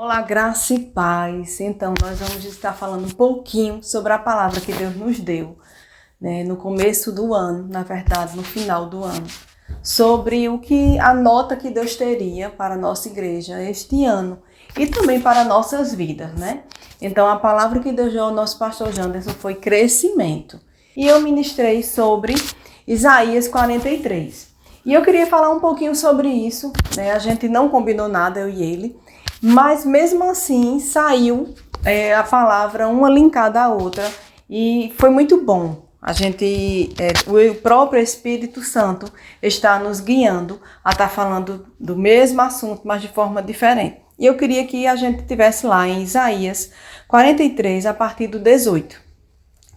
Olá, graça e paz. Então, nós vamos estar falando um pouquinho sobre a palavra que Deus nos deu, né, no começo do ano, na verdade, no final do ano, sobre a nota que Deus teria para a nossa igreja este ano e também para nossas vidas, né? Então, a palavra que Deus deu ao nosso pastor Janderson foi crescimento. E eu ministrei sobre Isaías 43. E eu queria falar um pouquinho sobre isso, né? A gente não combinou nada, eu e ele. Mas mesmo assim saiu a palavra uma linkada à outra e foi muito bom. O próprio Espírito Santo está nos guiando a estar falando do mesmo assunto, mas de forma diferente. E eu queria que a gente estivesse lá em Isaías 43, a partir do 18.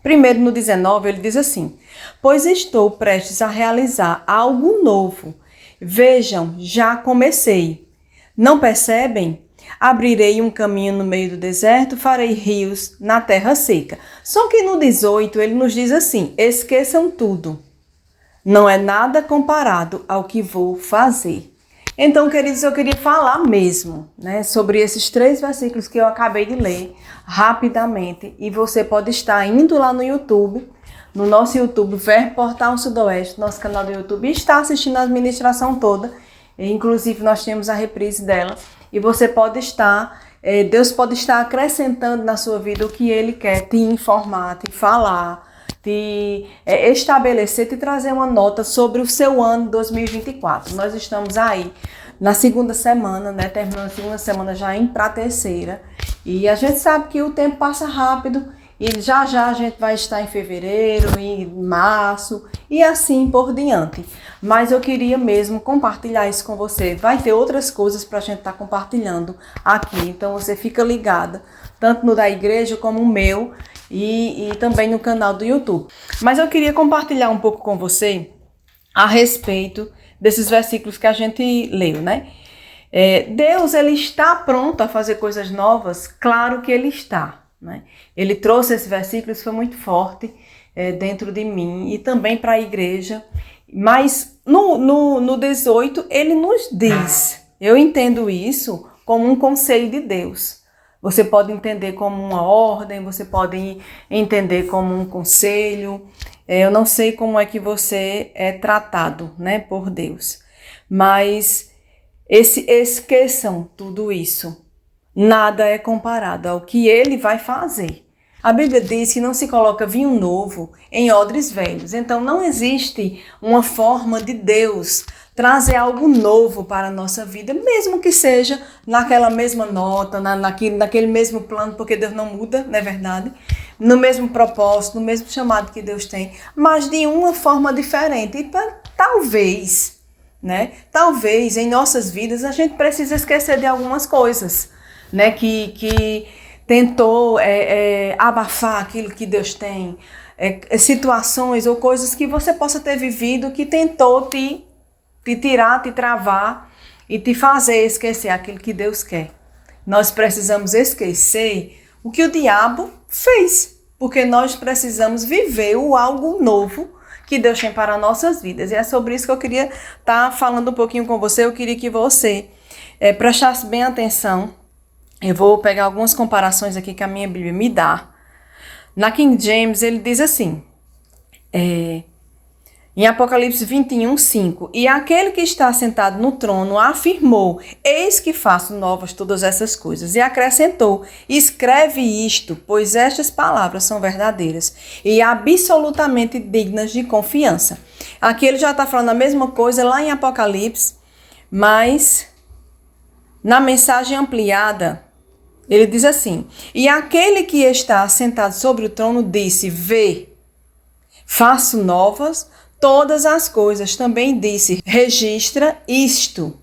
Primeiro no 19 ele diz assim: pois estou prestes a realizar algo novo. Vejam, já comecei. Não percebem? Abrirei um caminho no meio do deserto, farei rios na terra seca. Só que no 18 ele nos diz assim: esqueçam tudo. Não é nada comparado ao que vou fazer. Então, queridos, eu queria falar mesmo, né, sobre esses 3 versículos que eu acabei de ler rapidamente. E você pode estar indo lá no YouTube, no nosso YouTube, Verbo Portal Sudoeste, nosso canal do YouTube, e estar assistindo a administração toda. Inclusive, nós temos a reprise dela. E você pode estar, Deus pode estar acrescentando na sua vida o que Ele quer te informar, te falar, te estabelecer, te trazer uma nota sobre o seu ano 2024. Nós estamos aí na segunda semana, né? Terminando a segunda semana já indo para a terceira. E a gente sabe que o tempo passa rápido. E já a gente vai estar em fevereiro, em março e assim por diante. Mas eu queria mesmo compartilhar isso com você. Vai ter outras coisas para a gente estar compartilhando aqui. Então você fica ligada, tanto no da igreja como o meu e também no canal do YouTube. Mas eu queria compartilhar um pouco com você a respeito desses versículos que a gente leu, né? Deus, ele está pronto a fazer coisas novas? Claro que ele está. Né? Ele trouxe esse versículo, isso foi muito forte dentro de mim e também para a igreja, mas no 18 ele nos diz, eu entendo isso como um conselho de Deus. Você pode entender como uma ordem, você pode entender como um conselho, eu não sei como é que você é tratado, né, por Deus, mas esqueçam tudo isso. Nada é comparado ao que ele vai fazer. A Bíblia diz que não se coloca vinho novo em odres velhos. Então não existe uma forma de Deus trazer algo novo para a nossa vida, mesmo que seja naquela mesma nota, naquele mesmo plano, porque Deus não muda, não é verdade? No mesmo propósito, no mesmo chamado que Deus tem, mas de uma forma diferente. E talvez, né? Talvez em nossas vidas a gente precise esquecer de algumas coisas, né, que tentou abafar aquilo que Deus tem, situações ou coisas que você possa ter vivido que tentou te tirar, te travar e te fazer esquecer aquilo que Deus quer. Nós precisamos esquecer o que o diabo fez, porque nós precisamos viver o algo novo que Deus tem para nossas vidas. E é sobre isso que eu queria estar falando um pouquinho com você. Eu queria que você prestasse bem atenção. Eu vou pegar algumas comparações aqui que a minha Bíblia me dá. Na King James, ele diz assim, em Apocalipse 21, 5, e aquele que está sentado no trono afirmou, eis que faço novas todas essas coisas. E acrescentou, escreve isto, pois estas palavras são verdadeiras e absolutamente dignas de confiança. Aqui ele já está falando a mesma coisa lá em Apocalipse, mas na mensagem ampliada, ele diz assim, e aquele que está sentado sobre o trono disse, vê, faço novas todas as coisas. Também disse, registra isto,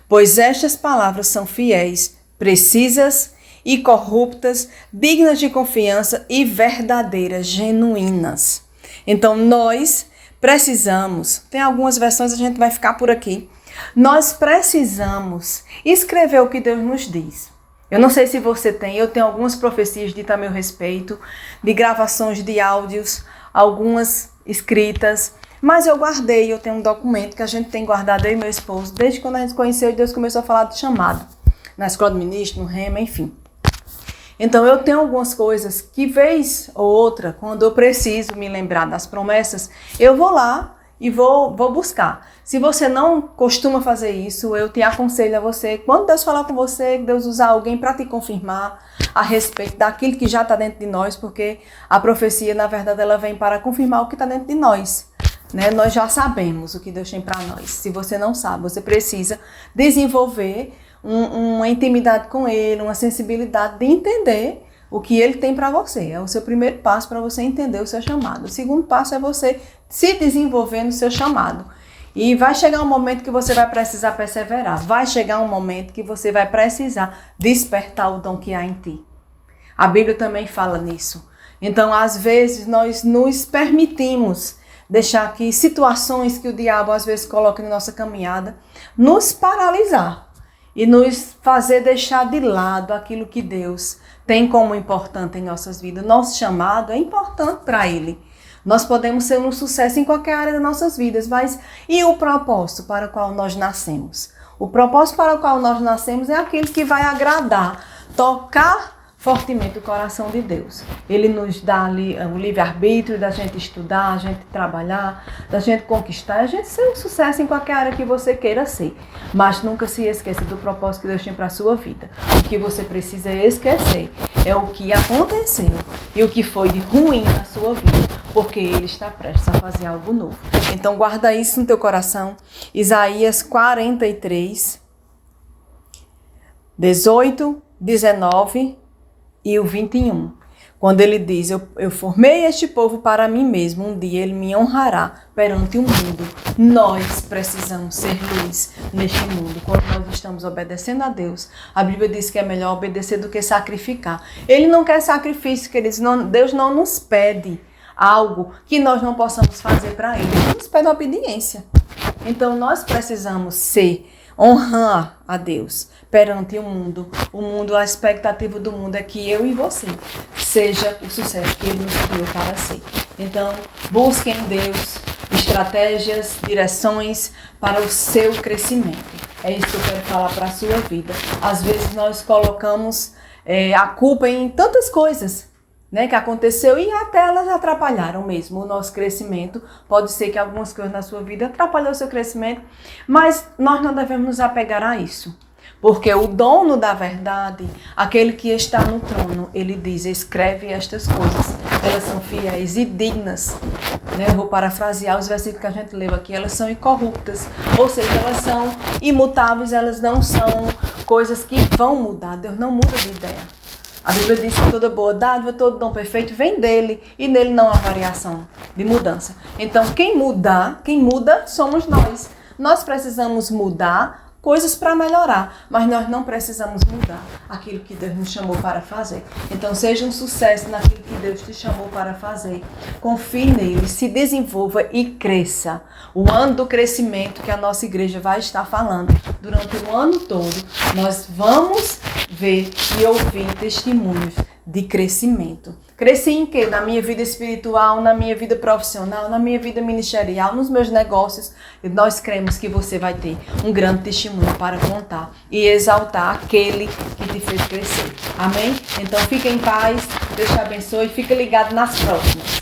pois estas palavras são fiéis, precisas e corruptas, dignas de confiança e verdadeiras, genuínas. Então nós precisamos, tem algumas versões, a gente vai ficar por aqui, nós precisamos escrever o que Deus nos diz. Eu não sei se você tem, eu tenho algumas profecias ditas a meu respeito, de gravações de áudios, algumas escritas, mas eu guardei, eu tenho um documento que a gente tem guardado, eu e meu esposo, desde quando a gente se conheceu e Deus começou a falar de chamado. na escola de ministro, no Rema, enfim. Então eu tenho algumas coisas que vez ou outra, quando eu preciso me lembrar das promessas, eu vou lá e vou buscar. Se você não costuma fazer isso, eu te aconselho a você, quando Deus falar com você, Deus usar alguém para te confirmar a respeito daquilo que já está dentro de nós, porque a profecia, na verdade, ela vem para confirmar o que está dentro de nós. Né? Nós já sabemos o que Deus tem para nós. Se você não sabe, você precisa desenvolver uma intimidade com Ele, uma sensibilidade de entender o que Ele tem para você. É o seu primeiro passo para você entender o seu chamado. O segundo passo é você se desenvolver no seu chamado. E vai chegar um momento que você vai precisar perseverar. Vai chegar um momento que você vai precisar despertar o dom que há em ti. A Bíblia também fala nisso. Então, às vezes, nós nos permitimos deixar que situações que o diabo às vezes coloca na nossa caminhada nos paralisar e nos fazer deixar de lado aquilo que Deus tem como importante em nossas vidas. Nosso chamado é importante para Ele. Nós podemos ser um sucesso em qualquer área das nossas vidas, mas e o propósito para o qual nós nascemos? O propósito para o qual nós nascemos é aquele que vai agradar, tocar fortemente o coração de Deus. Ele nos dá ali o livre-arbítrio da gente estudar, a gente trabalhar, da gente conquistar, a gente ser um sucesso em qualquer área que você queira ser. Mas nunca se esqueça do propósito que Deus tem para a sua vida. O que você precisa esquecer é o que aconteceu e o que foi de ruim na sua vida, porque Ele está prestes a fazer algo novo. Então guarda isso no teu coração. Isaías 43, 18, 19 e o 21, quando ele diz, eu formei este povo para mim mesmo, um dia ele me honrará perante o mundo. Nós precisamos ser luz neste mundo. Quando nós estamos obedecendo a Deus, a Bíblia diz que é melhor obedecer do que sacrificar. Ele não quer sacrifício, queridos. Deus não nos pede algo que nós não possamos fazer para Ele. Ele nos pede obediência. Então nós precisamos honrar a Deus perante o mundo. O mundo, a expectativa do mundo é que eu e você seja o sucesso que Ele nos criou para ser. Então, busque em Deus estratégias, direções para o seu crescimento. É isso que eu quero falar para a sua vida. Às vezes nós colocamos a culpa em tantas coisas, né, que aconteceu e até elas atrapalharam mesmo o nosso crescimento. Pode ser que algumas coisas na sua vida atrapalhou o seu crescimento, mas nós não devemos nos apegar a isso. Porque o dono da verdade, aquele que está no trono, ele diz, escreve estas coisas, elas são fiéis e dignas. Né? Eu vou parafrasear os versículos que a gente leu aqui, elas são incorruptas, ou seja, elas são imutáveis, elas não são coisas que vão mudar, Deus não muda de ideia. A Bíblia diz que toda boa dádiva, todo dom perfeito vem dele e nele não há variação de mudança. Então quem muda somos nós. Nós precisamos mudar coisas para melhorar, mas nós não precisamos mudar aquilo que Deus nos chamou para fazer. Então seja um sucesso naquilo que Deus te chamou para fazer. Confie nele, se desenvolva e cresça. O ano do crescimento que a nossa igreja vai estar falando durante o ano todo, nós vamos ver e ouvir testemunhos de crescimento. Cresci em quê? Na minha vida espiritual, na minha vida profissional, na minha vida ministerial, nos meus negócios. E nós cremos que você vai ter um grande testemunho para contar e exaltar aquele que te fez crescer. Amém? Então fica em paz, Deus te abençoe e fica ligado nas próximas.